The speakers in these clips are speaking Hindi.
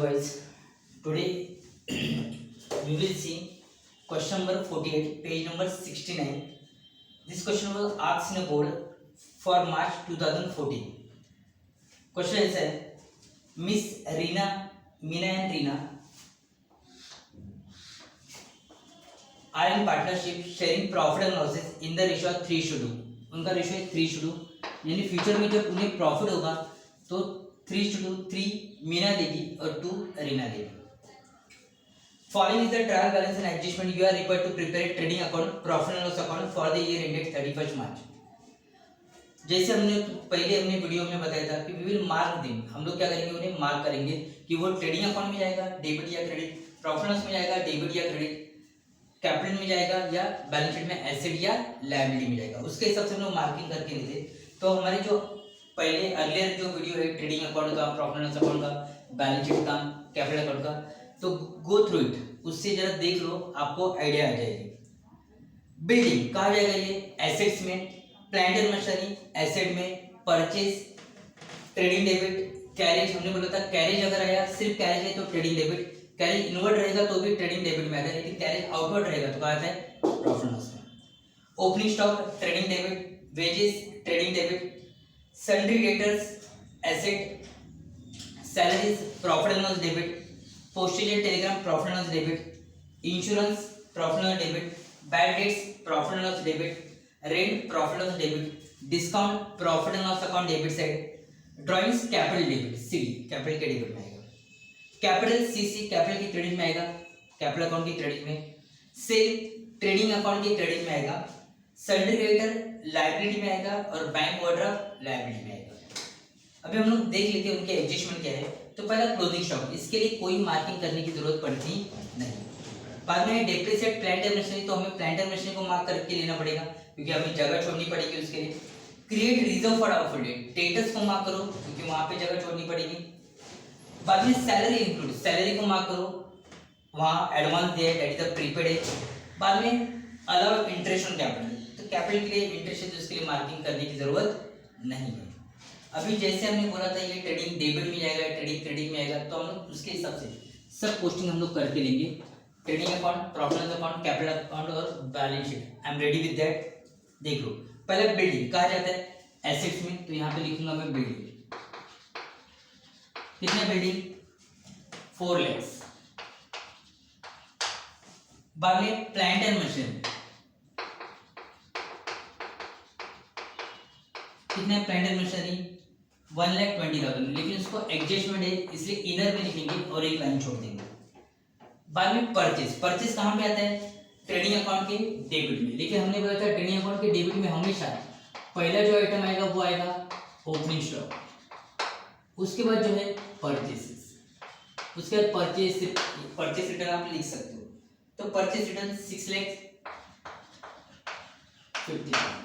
Hello guys, today we will see question number 48, page number 69. This question was asked in a board for March 2014. Question is Miss Meena and Reena are in partnership sharing profit and losses in the ratio of 3:2. उनका रेशियो है 3:2, यानी फ्यूचर में जब उन्हें प्रॉफिट होगा तो 3:2, 3 मीना देगी और 2 रीना देगी. Following is the trial balance and adjustment. You are required to prepare a trading account, profit and loss account for the year ended 31st March. जैसे हमने वीडियो में बताया था कि वी विल मार्क देम. हम लोग क्या करेंगे, उन्हें मार्क करेंगे कि वो ट्रेडिंग अकाउंट में जाएगा डेबिट या क्रेडिट, प्रॉफिट लॉस में जाएगा डेबिट या क्रेडिट, कैपिटल में जाएगा या बैलेंस शीट में एसेट या लायबिलिटी में जाएगा. उसके हिसाब से हम लोग मार्किंग करके लेते. तो हमारे जो पहले अर्लियर जो वीडियो है ट्रेडिंग अकाउंट का, प्रॉफिट लॉस अकाउंट का, बैलेंस शीट का, कैपिटल अकाउंट का, तो गो थ्रू इट, उससे जरा देख लो, आपको आइडिया आ जाएगी. बिल्डिंग कहा जाएगा ये एसेट्स में, प्लांट एंड मशीनरी एसेट में, परचेज ट्रेडिंग डेबिट, कैरेज हमने बोला था कैरेज अगर आया सिर्फ कैरेज है तो ट्रेडिंग डेबिट, कैरेज इनवर्ड रहेगा तो भी ट्रेडिंग डेबिट में आता है, लेकिन कैरेज आउटवर्ड रहेगा तो कहा जाता है प्रॉफिट लॉस में. Opening stock trading debit, wages trading debit, sundry debtors asset, salaries profit and loss debit, postage and Telegram profit and loss debit, insurance profit and loss debit, bad debts profit and loss debit, rent profit and loss debit, discount profit and loss account debit side, drawings capital debit CD capital के डेबिट में आएगा, कैपिटल सीसी कैपिटल की क्रेडिट में आएगा, कैपिटल अकाउंट की क्रेडिट में, सेल ट्रेडिंग अकाउंट की क्रेडिट में आएगा, सन्ड्री क्रेडिटर लायबिलिटी में आएगा और बैंक ओवरड्राफ्ट लायबिलिटी में आएगा. अभी हम लोग देख लेते हैं उनके एडजस्टमेंट क्या है. तो पहला क्लोजिंग स्टॉक, इसके लिए कोई मार्किंग करने की जरूरत पड़ती नहीं. बाद में डेप्रिसिएट प्लांट एंड मशीनरी, तो हमें प्लांट एंड मशीनरी को मार्क करके लेना पड़ेगा क्योंकि हमें जगह छोड़नी पड़ेगी उसके लिए. Create reserve for doubtful debt, debtors को मार्क करो क्योंकि वहां पे जगह छोड़नी पड़ेगी. बाद में सैलरी इंक्लूड, सैलरी को मार्क करो, वहां एडवांस दिया है दैट इज द प्रीपेड है. बाद में अलाउ इंटरेस्ट ऑन कैपिटल, तो कैपिटल के लिए इंटरेस्ट है तो उसके लिए मार्किंग करने की जरूरत नहीं है. अभी जैसे हमने बोला था ये ट्रेडिंग डेबिट में जाएगा, ट्रेडिंग क्रेडिट में आएगा, तो हम लोग उसके हिसाब से सब पोस्टिंग हम लोग करके लेंगे. Trading account, profit loss account, capital account और balance sheet. I am ready with that. देख लो पहले बिल्डिंग कहा जाता है एसेट्स में, तो यहाँ पे लिखूंगा मैं बिल्डिंग. कितना बिल्डिंग 4 lakhs. बाद में प्लांट एंड मशीनरी, कितने प्लांट एंड मशीनरी 1,20,000, लेकिन उसको एडजस्टमेंट है इसलिए इनर में लिखेंगे और एक लाइन छोड़ देंगे. बाद में परचेज, परचेज कहाँ पे आता है ट्रेडिंग अकाउंट के डेबिट में, लेकिन हमने बोला था ट्रेडिंग अकाउंट के डेबिट में हमेशा पहला जो आइटम आएगा वो आएगा ओपनिंग स्टॉक, उसके बाद जो है परचेसेस, उसके बाद परचेस रिटर्न आप लिख सकते हो. तो परचेस रिटर्न 6,50,000.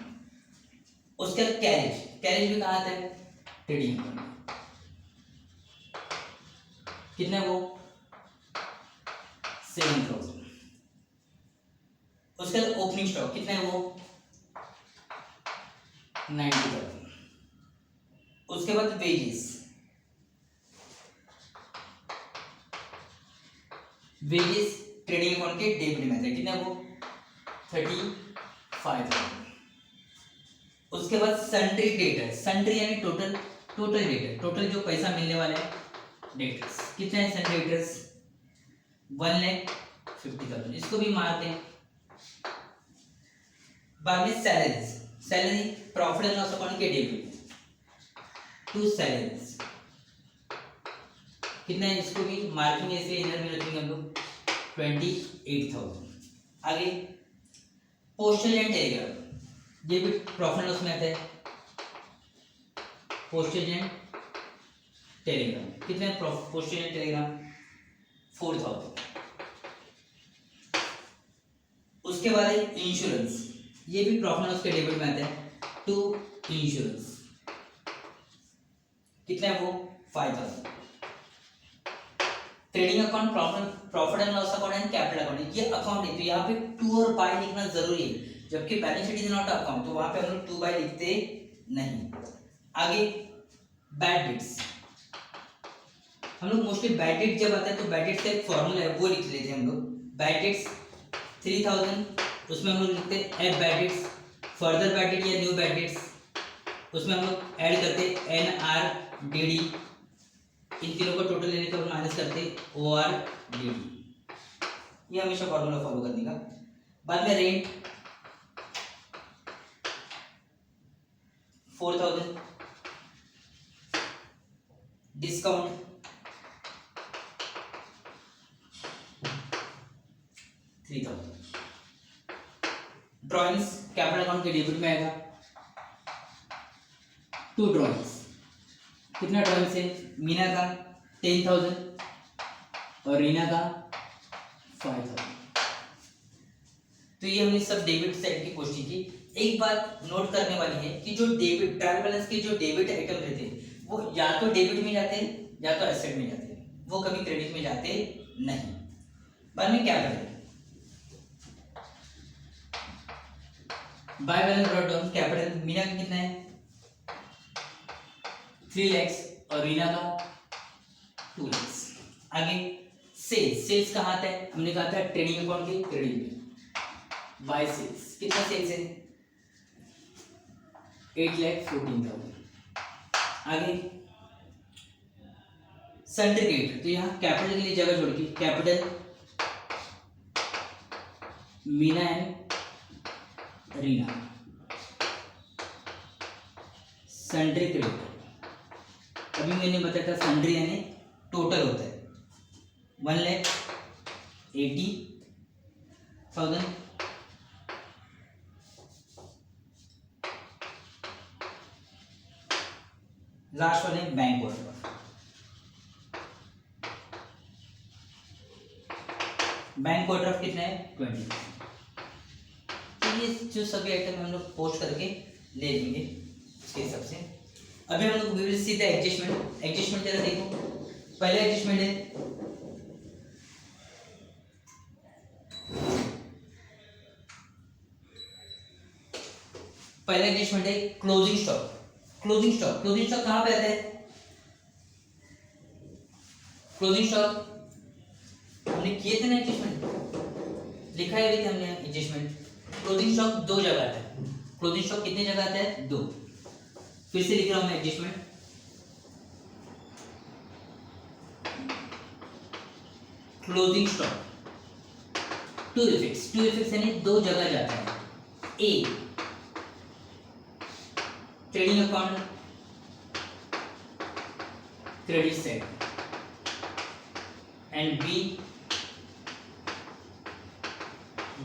उसके बाद कैरेज, कैरेज भी कहाँ आता है ट्रेडिंग अकाउंट. कितना है वो 7,000. उसके बाद ओपनिंग स्टॉक कितना है वो 90,000. उसके बाद वेजेस, वेजेस ट्रेडिंग अकाउंट के डेबिट में आता है, कितना वो 35,000. उसके बाद सन्ड्री डेटर, सन्ड्री यानी टोटल डेटर, टोटल जो पैसा मिलने वाला है डेटर्स, कितना है सन्ड्री डेटर्स 1,50,000. इसको भी मारते हैं. बाद में salaries, salary profit and loss account के डेबिट 2 सैलरीज, कितना है इसको भी मार्किंग है इसलिए इनर में रखेंगे हम लोग 28,000. आगे पोस्टल एंड टेलीग्राम, ये भी प्रॉफिट लॉस में आता है. पोस्टेज एंड टेलीग्राम कितने पोस्टेज एंड टेलीग्राम 4,000. उसके बाद है इंश्योरेंस, ये भी प्रॉफिट लॉस के डेबिट में आता है 2 इंश्योरेंस, कितना है वो 5,000. Trading account, profit and loss account and capital account, ये अकाउंट है तो यहाँ पे 2 और बाय लिखना जरूरी है, जबकि balance sheet is not account तो वहां पे हम लोग 2 बाय लिखते नहीं. आगे बैड डेट्स, हम लोग मोस्टली बैड डेट जब आता है तो बैड डेट का एक फॉर्मूला है वो लिख लेते हैं हम लोग। बैड डेट्स 3000 उसमें हम लोग लिखते हैं F bad debts, further bad debt या न्यू बैड डेट्स उसमें हम लोग ऐड करते हैं एन आर डी डी, इन तीनों का टोटल लेने के बाद माइनस करते ओ आर डी डी। ये हमेशा फॉर्मूला फॉलो करने का। बाद में rent 4000, discount 3000। Drawings capital account के डेबिट में आएगा 2 ड्रॉइंग्स। कितना ड्रॉइंग्स है? मीना का 10,000 और रीना का 5,000। तो ये हमने सब डेबिट साइड की कोशिश की। एक बात नोट करने वाली है कि जो डेबिट ट्रायल बैलेंस के जो डेबिट आइटम रहते हैं वो या तो डेबिट में जाते हैं या तो एसेट में जाते हैं, वो कभी क्रेडिट में जाते नहीं। बाद में क्या करें? By balance brought down capital Meena का कितना है 3 लाख और रीना का 2 लाख। आगे सेल्स कहाँ आता है? हमने कहा था ट्रेडिंग अकाउंट के क्रेडिट में। बाय सेल्स कितना सेल्स है 8,14,000। आगे सेंटर क्रेडिट, तो यहाँ कैपिटल के लिए जगह छोड़ के capital Meena and Reena. Sundry credit अभी मैंने बताया था सन्ड्री यानी टोटल होता है 1,80,000। लास्ट वाले बैंक ओवरड्राफ्ट। बैंक ओवरड्राफ्ट कितना है 20। ये जो सभी आइटम हम लोग पोस्ट करके ले लेंगे उसके हिसाब से। अभी हम लोग we will see the adjustment. Adjustment जरा देखो। पहला एडजस्टमेंट है क्लोजिंग स्टॉक। क्लोजिंग स्टॉक कहाँ पे आता है? क्लोजिंग स्टॉक हमने किए थे ना एडजस्टमेंट, लिखा है भी हमने एडजस्टमेंट। क्लोजिंग स्टॉक 2 जगह आता है। क्लोजिंग स्टॉक कितने जगह आता है? 2। फिर से लिख रहा हूं मैं एडजस्टमेंट। क्लोजिंग स्टॉक 2 इफेक्ट्स यानी 2 जगह जाता है। A trading account credit side and B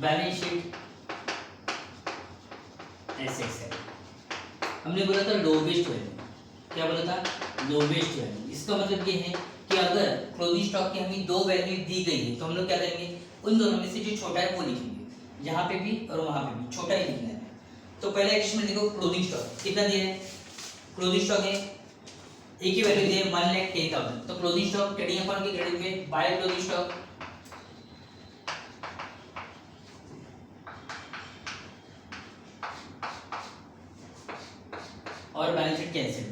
balance sheet asset side. हमने बोला था लोवेस्ट वैल्यू। क्या बोला था? Lowest value. इसका मतलब ये है कि अगर क्लोजिंग स्टॉक की हमें 2 वैल्यू दी गई है तो हम लोग क्या करेंगे उन दोनों में से जो छोटा है वो लिखेंगे, यहाँ पे भी और वहाँ पे भी छोटा ही लिखना है। तो पहले एडजस्टमेंट देखो। क्लोजिंग स्टॉक कितना दिया है? क्लोजिंग स्टॉक है एक ही वैल्यू दी है 1,10,000। तो क्लोजिंग स्टॉक ट्रेडिंग अकाउंट के क्रेडिट में बाय क्लोजिंग स्टॉक और बैलेंस शीट के एसेट।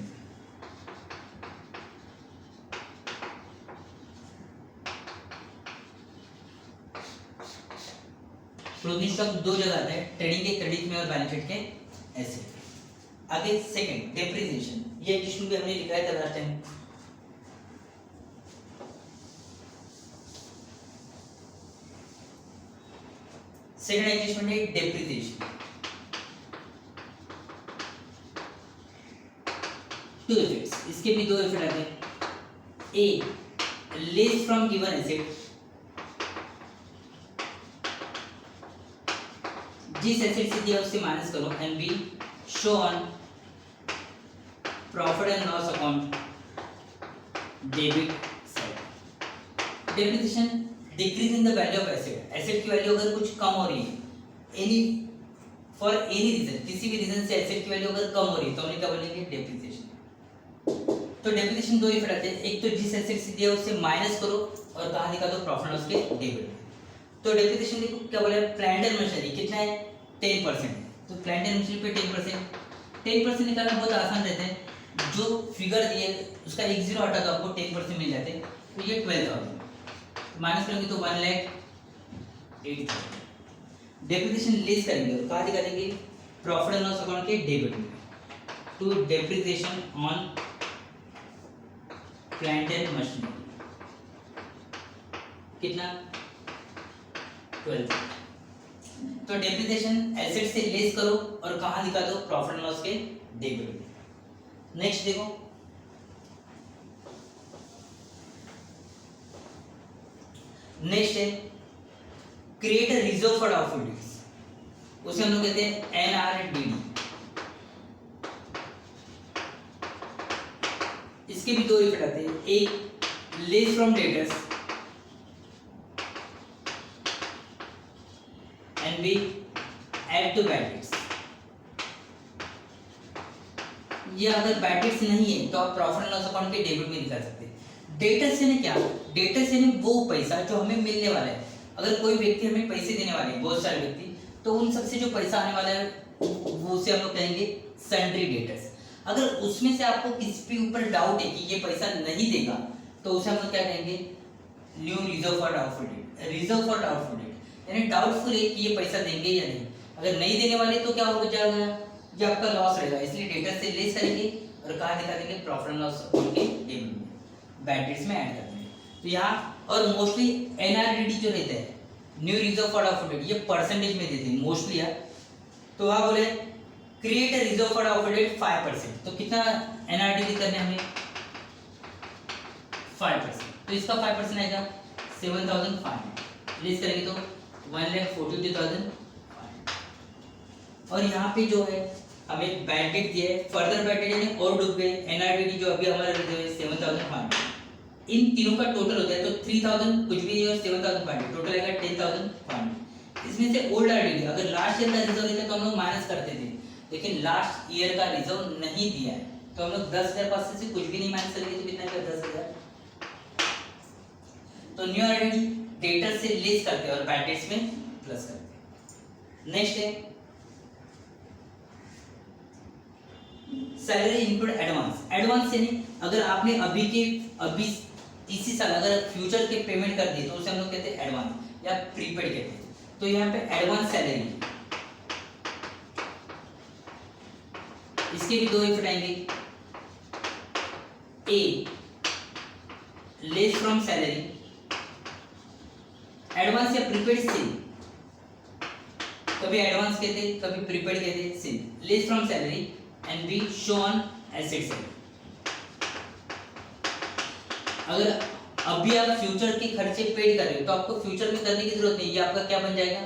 क्लोजिंग स्टॉक 2 जगह आता है, ट्रेडिंग के क्रेडिट में और बैलेंस शीट के एसेट। आगे सेकंड डेप्रिसिएशन। ये एडजस्टमेंट भी हमने लिखा था लास्ट टाइम। सेकंड एडजस्टमेंट है डेप्रिसिएशन। 2 इफेक्ट्स, इसके भी 2 इफेक्ट आते हैं। ए लेस फ्रॉम गिवन एसेट, जिस एसेट से दिया उससे माइनस करो। And B show on profit and loss account debit side. Depreciation decrease in the value of asset. Asset की वैल्यू अगर कुछ कम हो रही है एनी फॉर एनी रीजन, किसी भी रीजन से एसेट की वैल्यू अगर कम हो रही है तो हम क्या बोलेंगे डेप्रिसिएशन। तो डेप्रिसिएशन 2 इफेक्ट आते हैं। एक तो जिस एसेट से दिया उससे माइनस करो और कहाँ दिखा दो प्रॉफिट लॉस के डेबिट। तो डेप्रिसिएशन देखो क्या बोला है प्लांट एंड मशीनरी कितना है 10%। तो प्लांट एंड मशीनरी पे 10% निकालना बहुत आसान रहता है। जो फिगर दिए उसका 1 0 हटा दो आपको 10% मिल जाते हैं। तो ये 12,000 माइनस करेंगे तो 1,08,000। डेप्रिसिएशन लेस करेंगे और कहाँ दिखा देंगे, प्रॉफिट एंड लॉस अकाउंट के डेबिट में, to depreciation on plant and machinery, कितना 12,000। तो डेप्रिसिएशन एसेट से लेस करो और कहाँ दिखा दो, प्रॉफिट एंड लॉस के डेबिट में। नेक्स्ट देखो, नेक्स्ट है create a reserve for doubtful, उसे हम लोग कहते हैं NRDD। इसके भी दो इफेक्ट आते हैं, एक less from debtors and B add to bad debts. ये अगर बैड डेट्स नहीं है तो आप प्रॉफिट एंड लॉस अकाउंट के डेबिट में दिखा सकते हैं। डेटर्स यानी क्या, डेटर्स यानी वो पैसा जो हमें मिलने वाला है। अगर कोई व्यक्ति हमें पैसे देने वाले हैं, बहुत सारे व्यक्ति, तो उन सबसे जो पैसा आने वाला है वो उसे हम लोग कहेंगे सन्ड्री डेटर्स। अगर उसमें से आपको किसी के ऊपर डाउट है कि ये पैसा नहीं देगा तो उसे हम लोग क्या कहेंगे, new reserve for doubtful debt. Reserve for doubtful debt यानी डाउटफुल है कि ये पैसा देंगे या नहीं। अगर नहीं देने वाले तो क्या हो जाएगा, ये आपका लॉस रहेगा, इसलिए डेटर से लेस करेंगे और कहाँ दिखा देंगे, प्रॉफिट एंड लॉस अकाउंट के डेबिट में, बैड डेट्स में ऐड कर देंगे। तो यहाँ और मोस्टली NRDD जो रहता है, new reserve for doubtful debt, ये परसेंटेज में देते हैं मोस्टली यार। तो वहाँ बोले create a reserve for doubtful debt 5%, तो कितना NRDD करने हमें 5%, तो इसका 5% आएगा 7,500, लेस करेंगे तो 1,42,500। और यहाँ पे जो है हमें बैड डेट दिया है, फर्दर बैड डेट यानी और डूब गए, NRDD जो अभी हमारा रिजर्व है 7,500, इन तीनों का टोटल होता है तो 3,000 कुछ भी और 7,500 टोटल आएगा 10,500। इसमें से ओल्ड RDD अगर लास्ट ईयर का रिजर्व रहता तो हम लोग माइनस करते थे, लेकिन लास्ट ईयर का रिजर्व नहीं दिया है तो हम लोग 10,000 से कुछ भी नहीं माइनस करेंगे तो कितना आएगा 10,000। तो न्यू RDD डेटर से लेस करते हैं और बैड डेट्स में प्लस करते हैं। नेक्स्ट है सैलरी इंक्लूड एडवांस। एडवांस यानी अगर आपने अभी इसी साल अगर फ्यूचर के पेमेंट कर दिए तो उसे हम लोग कहते हैं एडवांस या प्रीपेड कहते हैं। तो यहाँ पे एडवांस सैलरी, इसके भी दो इफेक्ट आएंगे, A less from salary, advance या प्रीपेड सेम, कभी एडवांस कहते कभी प्रीपेड कहते same, less from salary and B show on asset side. अगर अभी आप फ्यूचर के खर्चे पेड कर रहे हो तो आपको फ्यूचर में करने की जरूरत नहीं, ये आपका क्या बन जाएगा,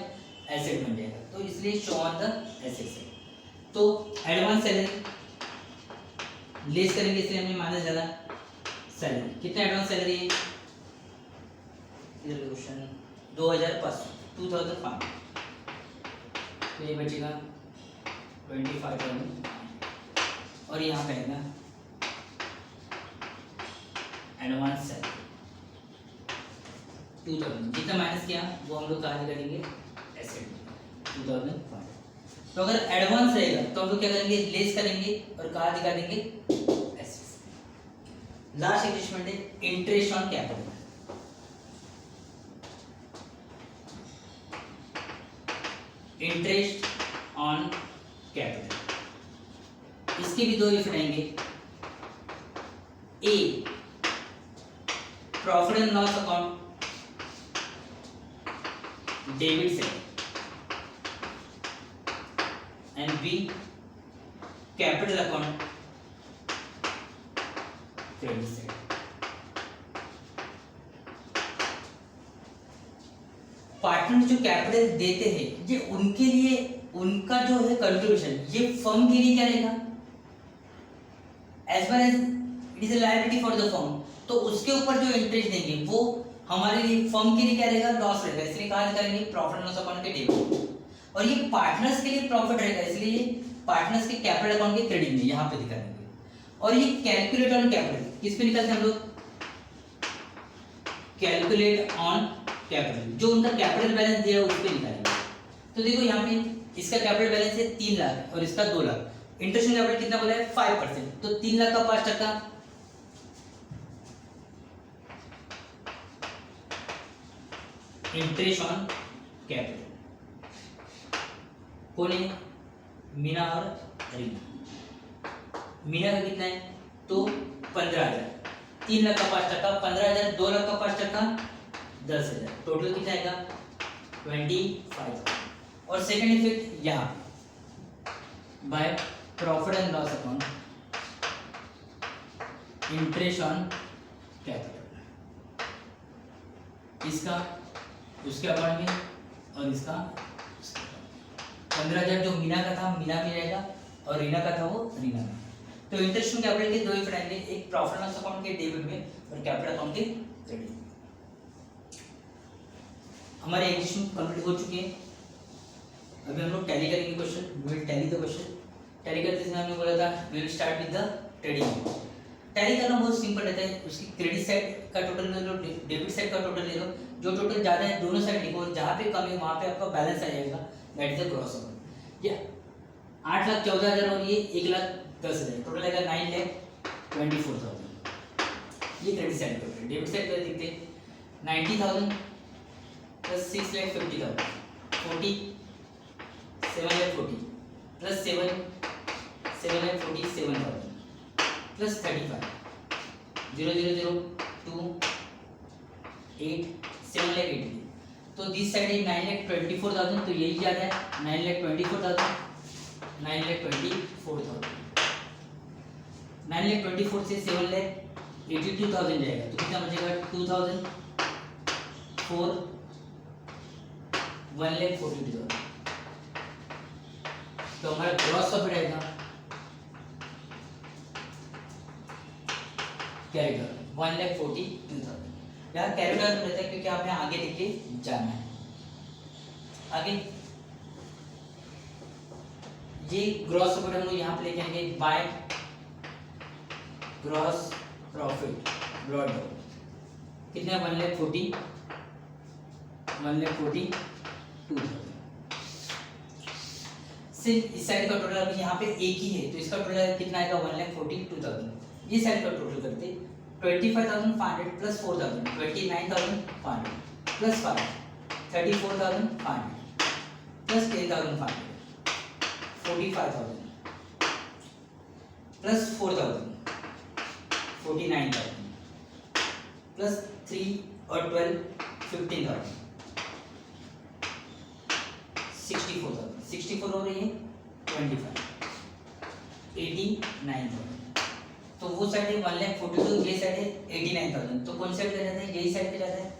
एसेट बन जाएगा, तो इसलिए show on the asset side. तो एडवांस सैलरी लेस करेंगे इसलिए हमने माइनस ज्यादा सैलरी, कितना एडवांस सैलरी है, क्वेश्चन 2,500 तो ये बचेगा 25,000 और यहाँ पे आएगा एडवांस सैलरी 2,000, जितना माइनस किया वो हम लोग कहाँ करेंगे, एसेट 2,500। तो अगर एडवांस रहेगा तो हम लोग क्या करेंगे, लेस करेंगे और कहाँ दिखा देंगे, एसेट। लास्ट एडजस्टमेंट है interest on capital. Interest on capital, इसके भी दो इफेक्ट आएंगे, A profit and loss account debit से and B capital account credit से। पार्टनर जो कैपिटल देते हैं ये उनके लिए, उनका जो है कंट्रीब्यूशन ये फर्म के लिए क्या रहेगा, as well as it is a liability for the firm, तो उसके ऊपर जो इंटरेस्ट देंगे वो हमारे लिए, फर्म के लिए क्या रहेगा, लॉस रहेगा, इसलिए कहा करेंगे प्रॉफिट एंड लॉस अकाउंट के डेबिट। और ये पार्टनर्स के लिए प्रॉफिट रहेगा, इसलिए पार्टनर्स के कैपिटल अकाउंट के क्रेडिट में यहाँ पे दिखा देंगे। और ये कैलकुलेट ऑन कैपिटल किस पे निकलते हैं हम लोग, कैलकुलेट ऑन कैपिटल, जो उनका कैपिटल बैलेंस दिया है उस पे निकालेंगे। तो देखो यहाँ पे इसका कैपिटल बैलेंस है 3 लाख और इसका 2 लाख, इंटरेस्ट ऑन कैपिटल कितना बोला है 5%, तो 3 लाख का 5% इंटरेस्ट ऑन कैपिटल। कौन है? मीना और रीना। मीना का कितना है? तो 15,000, 3 लाख का 5%, 15,000, 2 लाख का 5%, 10,000, टोटल कितना आएगा? 25,000। और सेकंड इफेक्ट यहाँ by profit and loss account, interest on capital, इसका उसके अकाउंट में और इसका 15,000 जो मीना का था मीना में रहेगा और रीना का था वो रीना में। तो इंटरेस्ट ऑन कैपिटल के दो इफेक्ट आएंगे, एक प्रॉफिट एंड लॉस अकाउंट के डेबिट में और कैपिटल अकाउंट के क्रेडिट में। हमारे एग्जीक्यूशन कंप्लीट हो चुके हैं। अभी हम लोग टैली करेंगे question, we will tally the question. Tally करते समय हमने बोला था we will start with the trading. Tally करना बहुत सिंपल रहता है, उसकी क्रेडिट साइड का टोटल ले लो, डेबिट साइड का टोटल ले लो, जो टोटल ज़्यादा है दोनों साइड लिखो, जहाँ पे कम है वहाँ पे आपका बैलेंस आ जाएगा, that is the gross amount. ये 8,14,000 और ये 1,10,000, टोटल आएगा 9,24,000। ये क्रेडिट साइड का है। डेबिट साइड का देखते हैं 90,000 प्लस 6,50,000, 7,40,000 प्लस 7,47,000 प्लस 35, 0,002, 8, 7,80,000। तो दिस साइड है 9,24,000, तो यही ज़्यादा है 9,24,000, 9,24,000, 9,24,000 से 7,82,000 जाएगा, तो कितना बचेगा? 2,000, 4, 1,42,000। तो हमारा ग्रॉस प्रॉफिट आएगा क्या आएगा? 1,42,000। यहाँ कैरी डाउन रहता है क्योंकि हमें आगे लेके जाना है। आगे ये ग्रॉस प्रॉफिट हम लोग यहाँ पे लेके आएंगे by gross profit brought down. कितना? 1,42,000। सिर्फ इस साइड का टोटल अभी यहाँ पे एक ही है, तो इसका टोटल कितना आएगा? 1,42,000। ये साइड का टोटल करते 25,500 plus 4,000, 29,500 plus 5, 34,500 plus 10,500, 45,000 plus 4,000, 49,000 plus 3 और 12, 15,000, 64,000, 64 हो रही है 25, 89,000। तो वो साइड है 1,42,000, ये साइड है 89,000। तो कौन साइड पे जाता है? यही साइड पे जाता है,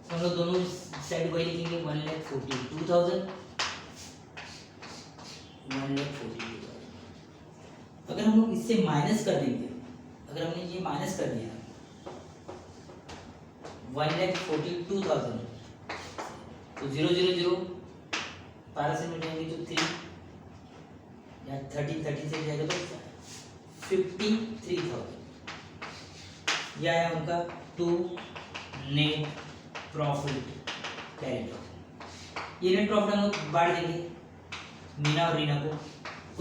तो हम लोग दोनों साइड वही लिखेंगे 1,42,000, 1,42,000। अगर हम लोग इससे माइनस कर देंगे, अगर हमने ये माइनस कर दिया 1,42,000, तो 0,0,0 12 से मिटाएंगे तो 3 या 13 से जाएगा तो 53,000। यह है उनका 2 नेट प्रॉफिट कैरी आउट। ये नेट प्रॉफिट हम लोग बांट देंगे मीना और रीना को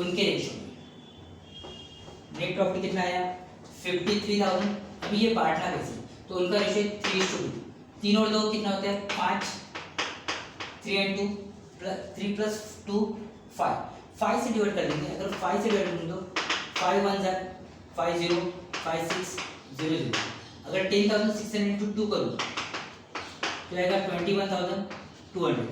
उनके रेशियो में। नेट प्रॉफिट कितना आया? 53,000। अभी ये बांटना कैसे? तो उनका रेशियो 3:2, 3 और 2 कितना होता है? 5, 3 and 2 3 plus 2 5, 5 से डिवाइड कर देंगे। अगर 5 से डिवाइड करेंगे तो 5 1 ज़ा 5 0 5 6 0 0। अगर 10,600 इंटू 2 करूँ तो आएगा 21,200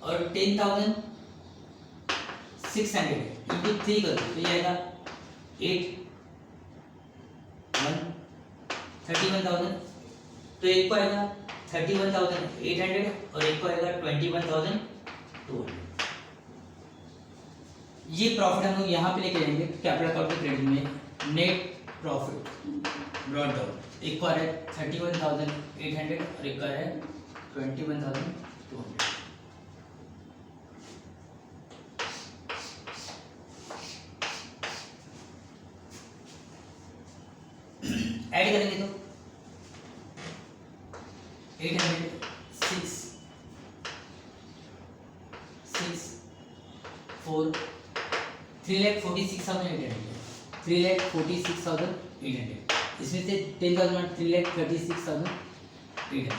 और 10,600 इंटू 3 करूँ तो ये आएगा 31,000। तो एक को आएगा 31,800 और एक को आएगा 21,200। ये प्रॉफिट हम लोग यहाँ पे लेके जाएंगे कैपिटल अकाउंट के क्रेडिट में। नेट प्रॉफिट ब्रॉट डाउन, एक को आ रहा है 31,800 और एक को आ रहा है 21,200। ऐड करेंगे तो 800 6 4 3,46,800, 3,46,800। इसमें से 10,000 3,36,800,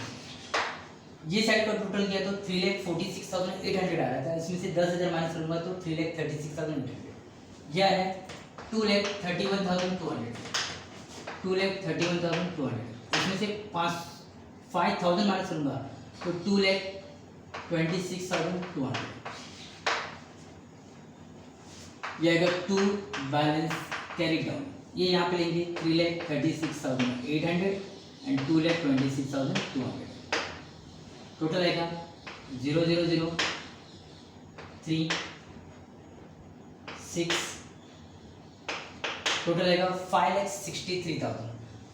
ये साइड का टोटल किया तो 3,46,800 आ रहा था, इसमें से 10,000 माइनस करूंगा तो 3,36,800। यह है 2,31,200, 2,31,200, इसमें से 5,000 माइनस करूंगा तो 2,26,200। यह आएगा टू बैलेंस कैरी डाउन, ये यहाँ पे लेंगे 3,36,800 एंड 2,26,200। टोटल आएगा 0,0,0,3,6, टोटल आएगा 5,63,000।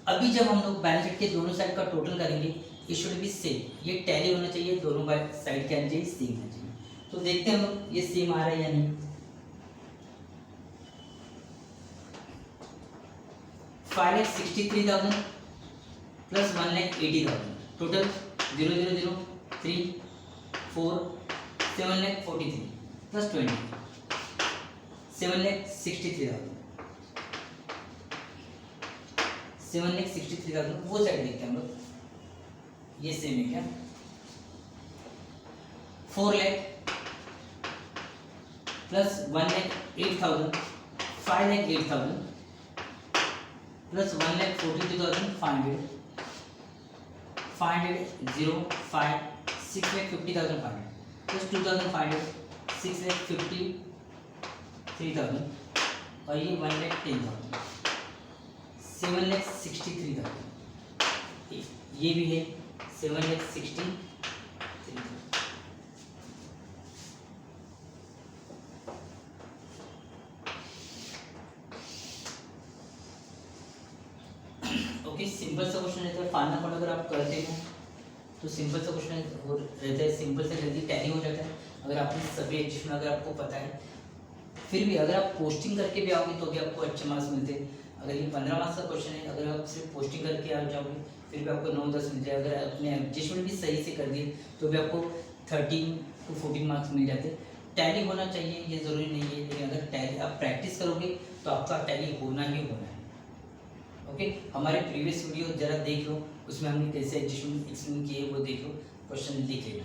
अभी जब हम लोग बैलेंस शीट के दोनों साइड का टोटल करेंगे, इट शुड बी सेम, ये टैली होना चाहिए, दोनों साइड क्या चाहिए, सेम होना चाहिए। तो देखते हैं हम लोग ये सेम आ रहा है या नहीं। 5,63,000 प्लस 1,80,000, टोटल 0,0,0,3,4, 7,43,000 प्लस 20, 7,63,000, 7,63,000। वो साइड देखते हैं हम लोग, ये सेम है क्या। 4 लाख प्लस 1,08,000, 5,08,000 प्लस 1,42,500, 500,0,5, 6,50,500 प्लस 2,500, 6,53,000 और ये 1,10,000, 7,63,000। ये भी है 7,63,000। ओके, सिंपल सा क्वेश्चन रहता है, फाइनल अकाउंट अगर आप करते हो तो सिंपल सा क्वेश्चन रहता है, सिंपल से जल्दी टैली हो जाता है अगर आपने सभी एडजस्टमेंट अगर आपको पता है। फिर भी अगर आप पोस्टिंग करके भी आओगे तो भी आपको अच्छे मार्क्स मिलते हैं। अगर ये 15 मार्क्स का क्वेश्चन है, अगर आप सिर्फ पोस्टिंग करके आ जाओगे फिर भी आपको 9-10 मिलते हैं। अगर अपने एडजस्टमेंट भी सही से कर दिए तो भी आपको 13 to 14 मार्क्स मिल जाते हैं। टैली होना चाहिए ये ज़रूरी नहीं है, लेकिन अगर टैली आप प्रैक्टिस करोगे तो आपका टैली होना ही होना है। ओके, हमारे प्रीवियस वीडियो जरा देख लो, उसमें हमने कैसे एडजस्टमेंट एक्सप्लेन किए वो देख लो, क्वेश्चन लिख लेना।